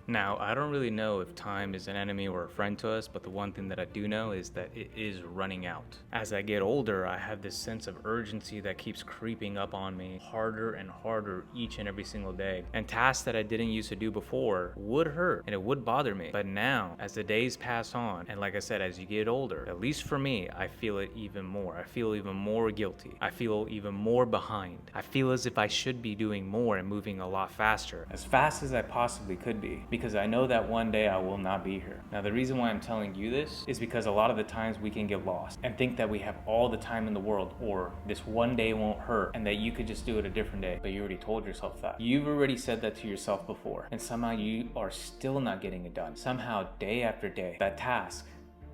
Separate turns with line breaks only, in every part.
Now, I don't really know if time is an enemy or a friend to us, but the one thing that I do know is that it is running out. As I get older, I have this sense of urgency that keeps creeping up on me harder and harder each and every single day. And tasks that I didn't used to do before would hurt and it would bother me. But now, as the days pass on, and like I said, as you get older, at least for me, I feel it even more. I feel even more guilty. I feel even more behind. I feel as if I should be doing more and moving a lot faster, as fast as I possibly could be, because I know that one day I will not be here. Now, the reason why I'm telling you this is because a lot of the times we can get lost and think that we have all the time in the world, or this one day won't hurt and that you could just do it a different day. But you already told yourself that. You've already said that to yourself before, and somehow you are still not getting it done. Somehow, day after day, that task,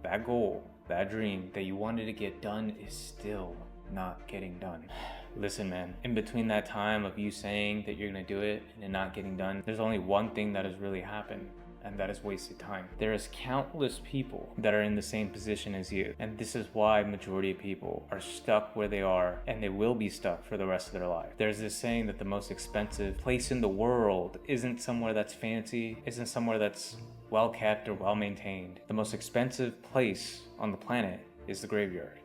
that goal, that dream that you wanted to get done is still not getting done. Listen, man, in between that time of you saying that you're gonna do it and it not getting done, there's only one thing that has really happened, and that is wasted time. There is countless people that are in the same position as you, and this is why majority of people are stuck where they are, and they will be stuck for the rest of their life. There's this saying that the most expensive place in the world isn't somewhere that's fancy, isn't somewhere that's well kept or well maintained. The most expensive place on the planet is the graveyard.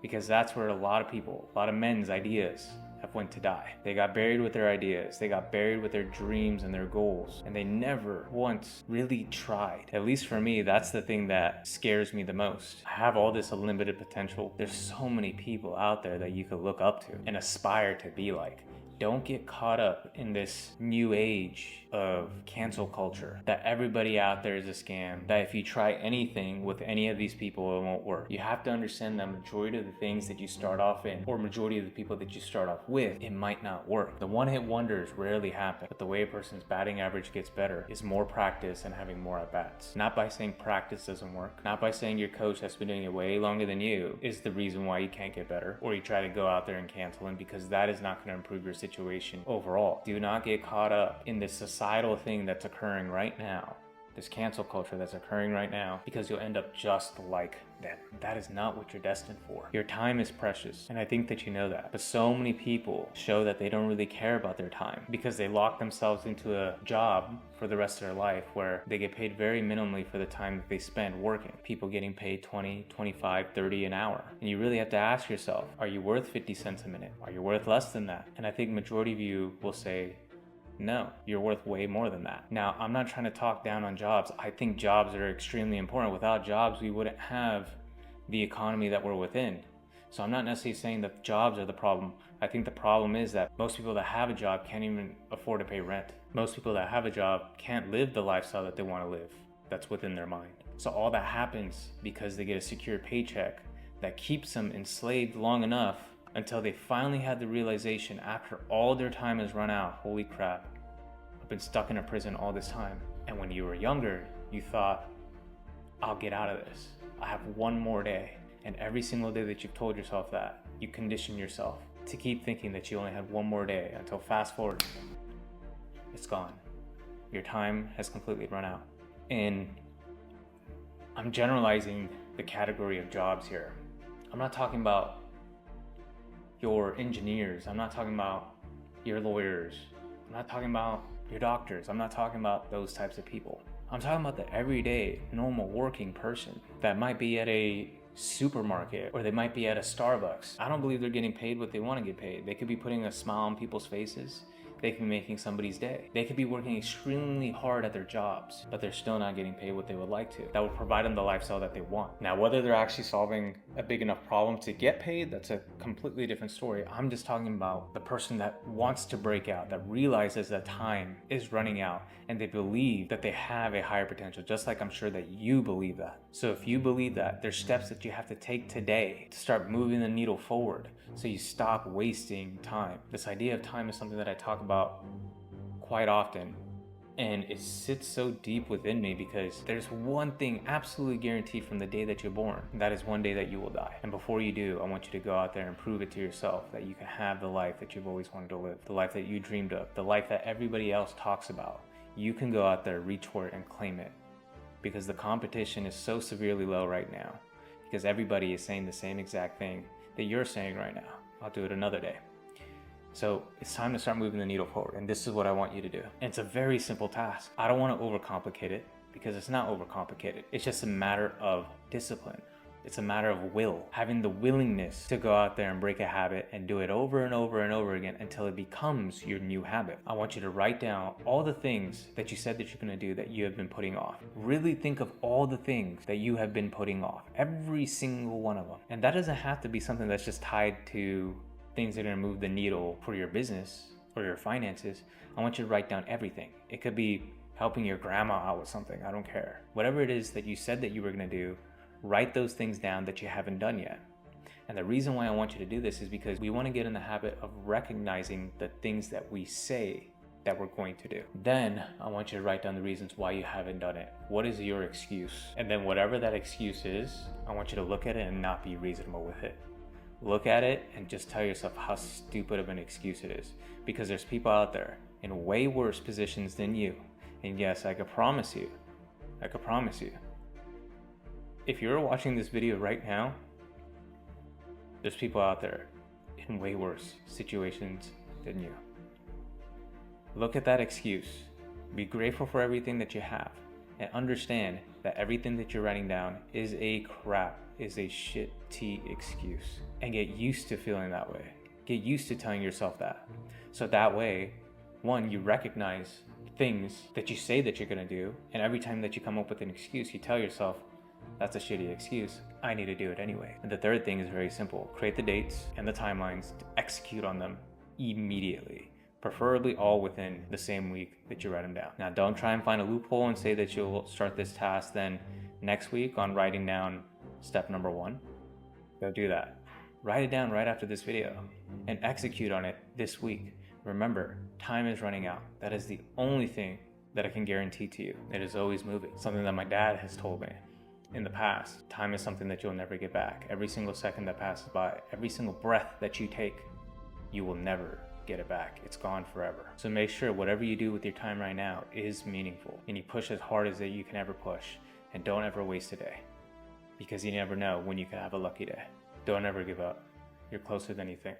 Because that's where a lot of people, a lot of men's ideas have went to die. They got buried with their ideas, they got buried with their dreams and their goals, and they never once really tried. At least for me, that's the thing that scares me the most. I have all this unlimited potential. There's so many people out there that you could look up to and aspire to be like. Don't get caught up in this new age of cancel culture, that everybody out there is a scam, that if you try anything with any of these people, it won't work. You have to understand that majority of the things that you start off in, or majority of the people that you start off with, it might not work. The one-hit wonders rarely happen, but the way a person's batting average gets better is more practice and having more at-bats. Not by saying practice doesn't work, not by saying your coach that's been doing it way longer than you is the reason why you can't get better, or you try to go out there and cancel him, because that is not going to improve your situation overall. Do not get caught up in this societal thing that's occurring right now, this cancel culture that's occurring right now, because you'll end up just like them. That is not what you're destined for. Your time is precious, and I think that you know that. But so many people show that they don't really care about their time because they lock themselves into a job for the rest of their life where they get paid very minimally for the time that they spend working. People getting paid 20, 25, 30 an hour. And you really have to ask yourself, are you worth 50 cents a minute? Are you worth less than that? And I think majority of you will say, no, you're worth way more than that. Now, I'm not trying to talk down on jobs. I think jobs are extremely important. Without jobs, we wouldn't have the economy that we're within. So I'm not necessarily saying that jobs are the problem. I think the problem is that most people that have a job can't even afford to pay rent. Most people that have a job can't live the lifestyle that they want to live. That's within their mind. So all that happens because they get a secure paycheck that keeps them enslaved long enough until they finally had the realization after all their time has run out, holy crap, I've been stuck in a prison all this time. And when you were younger, you thought, I'll get out of this. I have one more day. And every single day that you've told yourself that, you condition yourself to keep thinking that you only have one more day until fast forward, it's gone. Your time has completely run out. And I'm generalizing the category of jobs here. I'm not talking about your engineers. I'm not talking about your lawyers. I'm not talking about your doctors. I'm not talking about those types of people. I'm talking about the everyday, normal working person that might be at a supermarket or they might be at a Starbucks. I don't believe they're getting paid what they want to get paid. They could be putting a smile on people's faces. They could be making somebody's day. They could be working extremely hard at their jobs, but they're still not getting paid what they would like to. That would provide them the lifestyle that they want. Now, whether they're actually solving a big enough problem to get paid, that's a completely different story. I'm just talking about the person that wants to break out, that realizes that time is running out, and they believe that they have a higher potential, just like I'm sure that you believe that. So if you believe that, there's steps that you have to take today to start moving the needle forward so you stop wasting time. This idea of time is something that I talk about quite often, and it sits so deep within me because there's one thing absolutely guaranteed from the day that you're born, and that is one day that you will die. And before you do, I want you to go out there and prove it to yourself that you can have the life that you've always wanted to live, the life that you dreamed of, the life that everybody else talks about. You can go out there, reach for it, and claim it, because the competition is so severely low right now, because everybody is saying the same exact thing that you're saying right now. I'll do it another day. So it's time to start moving the needle forward, and this is what I want you to do. And it's a very simple task. I don't want to overcomplicate it because it's not overcomplicated. It's just a matter of discipline. It's a matter of will, having the willingness to go out there and break a habit and do it over and over and over again until it becomes your new habit. I want you to write down all the things that you said that you're going to do that you have been putting off. Really think of all the things that you have been putting off, every single one of them. And that doesn't have to be something that's just tied to things that are going to move the needle for your business or your finances. I want you to write down everything. It could be helping your grandma out with something. I don't care. Whatever it is that you said that you were going to do, write those things down that you haven't done yet. And the reason why I want you to do this is because we want to get in the habit of recognizing the things that we say that we're going to do. Then I want you to write down the reasons why you haven't done it. What is your excuse? And then whatever that excuse is, I want you to look at it and not be reasonable with it. Look at it and just tell yourself how stupid of an excuse it is. Because there's people out there in way worse positions than you. And yes, I could promise you, if you're watching this video right now, there's people out there in way worse situations than you. Look at that excuse. Be grateful for everything that you have and understand that everything that you're writing down is a shitty excuse. And get used to feeling that way. Get used to telling yourself that. So that way, one, you recognize things that you say that you're gonna do, and every time that you come up with an excuse, you tell yourself, that's a shitty excuse. I need to do it anyway. And the third thing is very simple. Create the dates and the timelines to execute on them immediately. Preferably all within the same week that you write them down. Now, don't try and find a loophole and say that you'll start this task then next week on writing down step number 1. Go do that. Write it down right after this video and execute on it this week. Remember, time is running out. That is the only thing that I can guarantee to you. It is always moving. Something that my dad has told me in the past. Time is something that you'll never get back. Every single second that passes by, every single breath that you take, you will never get it back. It's gone forever. So make sure whatever you do with your time right now is meaningful, and you push as hard as that you can ever push, and don't ever waste a day, because you never know when you can have a lucky day. Don't ever give up. You're closer than you think.